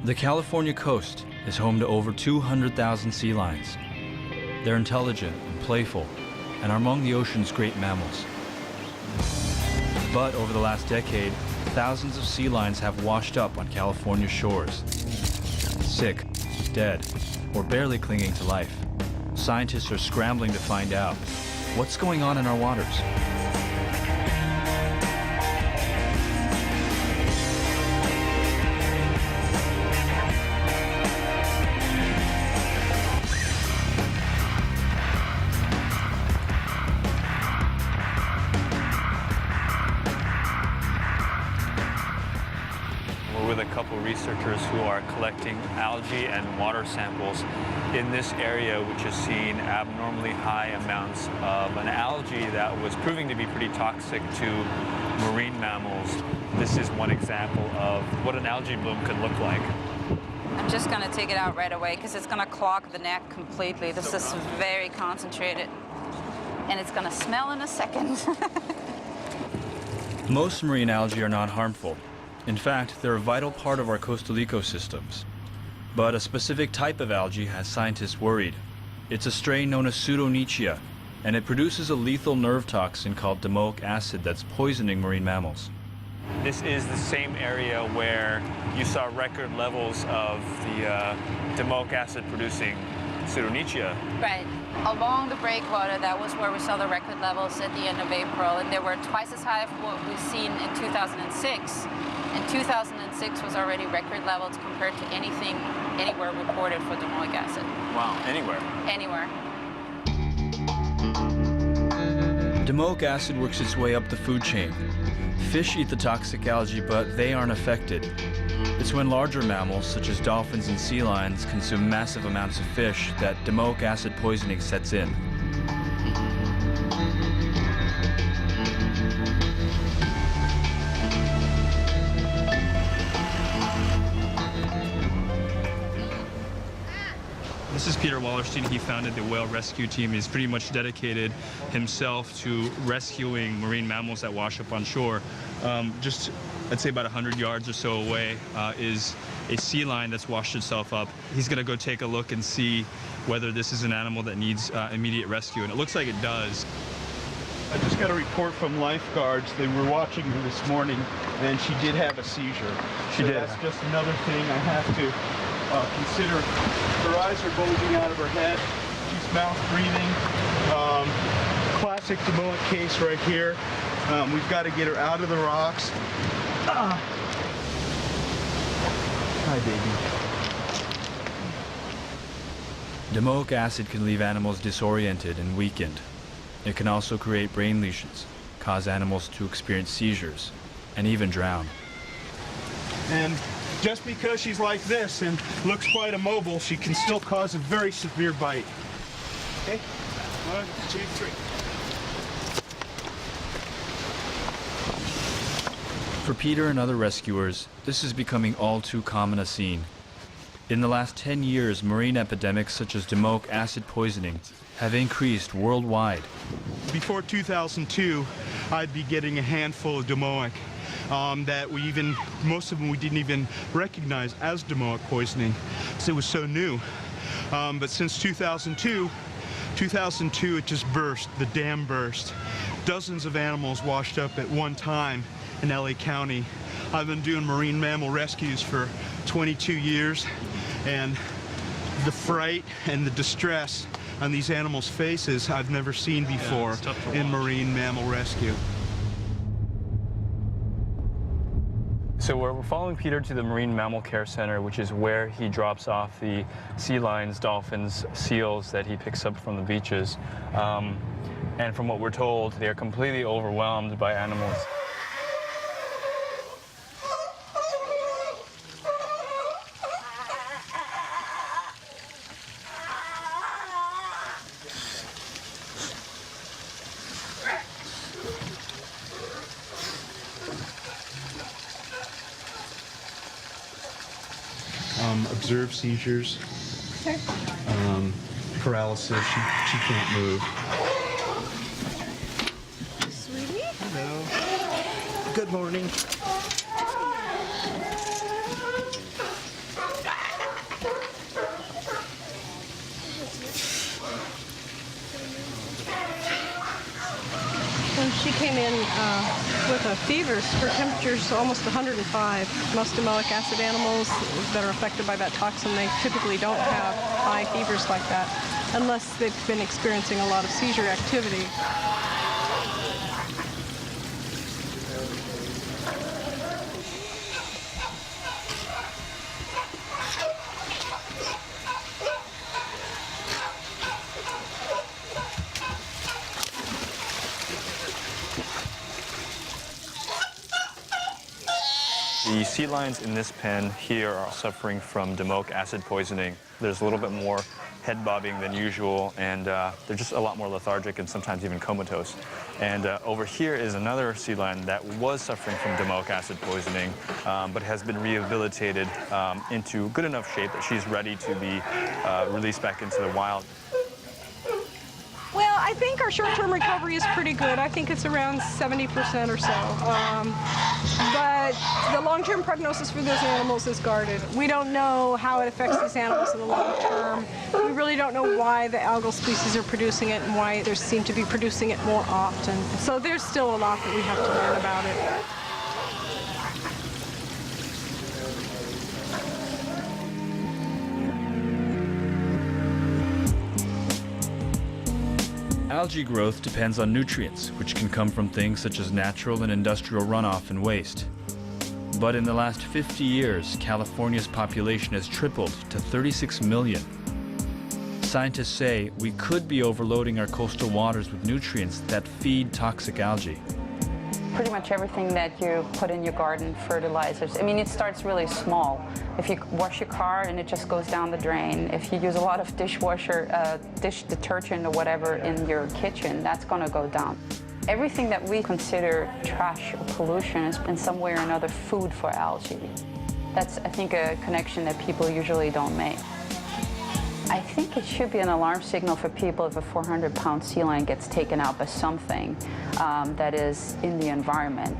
The California coast is home to over 200,000 sea lions. They're intelligent and playful and are among the ocean's great mammals. But over the last decade, thousands of sea lions have washed up on California shores. Sick, dead, or barely clinging to life. Scientists are scrambling to find out what's going on in our waters. With a couple researchers who are collecting algae and water samples in this area, which has seen abnormally high amounts of an algae that was proving to be pretty toxic to marine mammals. This is one example of what an algae bloom could look like. I'm just going to take it out right away because it's going to clog the neck completely. This is very concentrated, and it's going to smell in a second. Most marine algae are not harmful. In fact, they're a vital part of our coastal ecosystems. But a specific type of algae has scientists worried. It's a strain known as Pseudonychia, and it produces a lethal nerve toxin called domoic acid that's poisoning marine mammals. This is the same area where you saw record levels of the domoic acid producing Pseudonychia. Right. Along the breakwater, that was where we saw the record levels at the end of April, and they were twice as high as what we've seen in 2006. And 2006 was already record levels compared to anything anywhere reported for domoic acid. Wow, anywhere? Anywhere. Domoic acid works its way up the food chain. Fish eat the toxic algae, but they aren't affected. It's when larger mammals, such as dolphins and sea lions, consume massive amounts of fish that domoic acid poisoning sets in. This is Peter Wallerstein. He founded the whale rescue team. He's pretty much dedicated himself to rescuing marine mammals that wash up on shore. Just, I'd say about 100 yards or so away is a sea lion that's washed itself up. He's going to go take a look and see whether this is an animal that needs immediate rescue, and it looks like it does. I just got a report from lifeguards. They were watching her this morning, and she did have a seizure. She did. That's just another thing I have to consider. Her eyes are bulging out of her head. She's mouth breathing. Classic domoic case right here. We've got to get her out of the rocks. Hi, baby. Domoic acid can leave animals disoriented and weakened. It can also create brain lesions, cause animals to experience seizures, and even drown. And just because she's like this and looks quite immobile, she can still cause a very severe bite. Okay? 1, 2, 3. For Peter and other rescuers, this is becoming all too common a scene. In the last 10 years, marine epidemics such as domoic acid poisoning have increased worldwide. Before 2002, I'd be getting a handful of domoic that most of them we didn't even recognize as domoic poisoning, because it was so new. But since 2002, it just burst, the dam burst. Dozens of animals washed up at one time in LA County. I've been doing marine mammal rescues for 22 years, and the fright and the distress on these animals' faces I've never seen before in marine mammal rescue. So we're following Peter to the Marine Mammal Care Center, which is where he drops off the sea lions, dolphins, seals that he picks up from the beaches. And from what we're told, they're completely overwhelmed by animals. Observe seizures, paralysis, she can't move. Sweetie? Hello. Good morning. came in with a fever for temperatures almost 105. Most domoic acid animals that are affected by that toxin, they typically don't have high fevers like that unless they've been experiencing a lot of seizure activity. The sea lions in this pen here are suffering from domoic acid poisoning. There's a little bit more head bobbing than usual, and they're just a lot more lethargic and sometimes even comatose. And over here is another sea lion that was suffering from domoic acid poisoning, but has been rehabilitated into good enough shape that she's ready to be released back into the wild. Well, I think our short-term recovery is pretty good. I think it's around 70% or so. But the long-term prognosis for those animals is guarded. We don't know how it affects these animals in the long term. We really don't know why the algal species are producing it and why they seem to be producing it more often. So there's still a lot that we have to learn about it. Algae growth depends on nutrients, which can come from things such as natural and industrial runoff and waste. But in the last 50 years, California's population has tripled to 36 million. Scientists say we could be overloading our coastal waters with nutrients that feed toxic algae. Pretty much everything that you put in your garden, fertilizers, I mean, it starts really small. If you wash your car and it just goes down the drain, if you use a lot of dish detergent or whatever in your kitchen, that's going to go down. Everything that we consider trash or pollution is in some way or another food for algae. That's, I think, a connection that people usually don't make. I think it should be an alarm signal for people if a 400-pound sea lion gets taken out by something that is in the environment.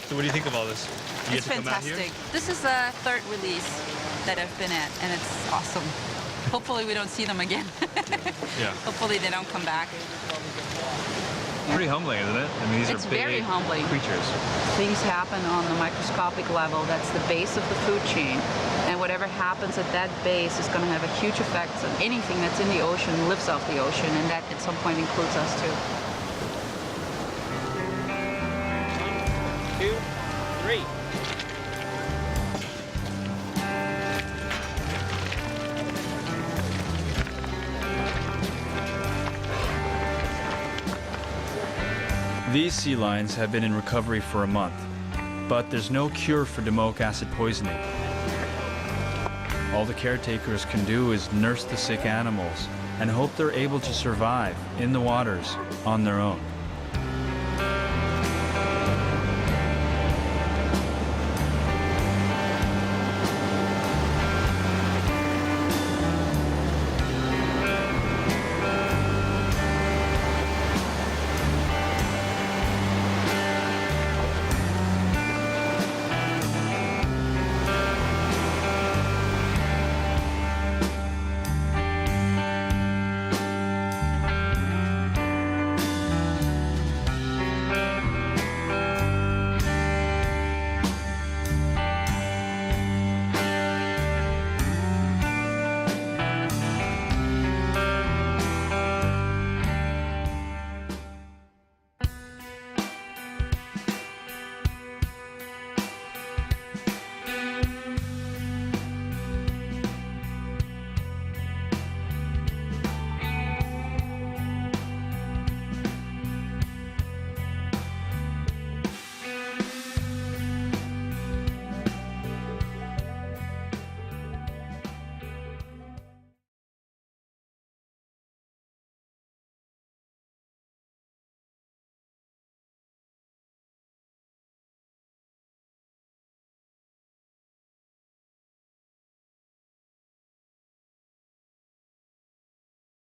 So what do you think of all this? You It's get to come out here? fantastic. This is the third release that I've been at, and it's awesome. Hopefully we don't see them again. Yeah. Hopefully they don't come back. Pretty humbling, isn't it? I mean, these It's are big very humbling. creatures. Things happen on the microscopic level. That's the base of the food chain. And whatever happens at that base is going to have a huge effect on anything that's in the ocean, lives off the ocean, and that at some point includes us too. 2, 3. These sea lions have been in recovery for a month, but there's no cure for domoic acid poisoning. All the caretakers can do is nurse the sick animals and hope they're able to survive in the waters on their own.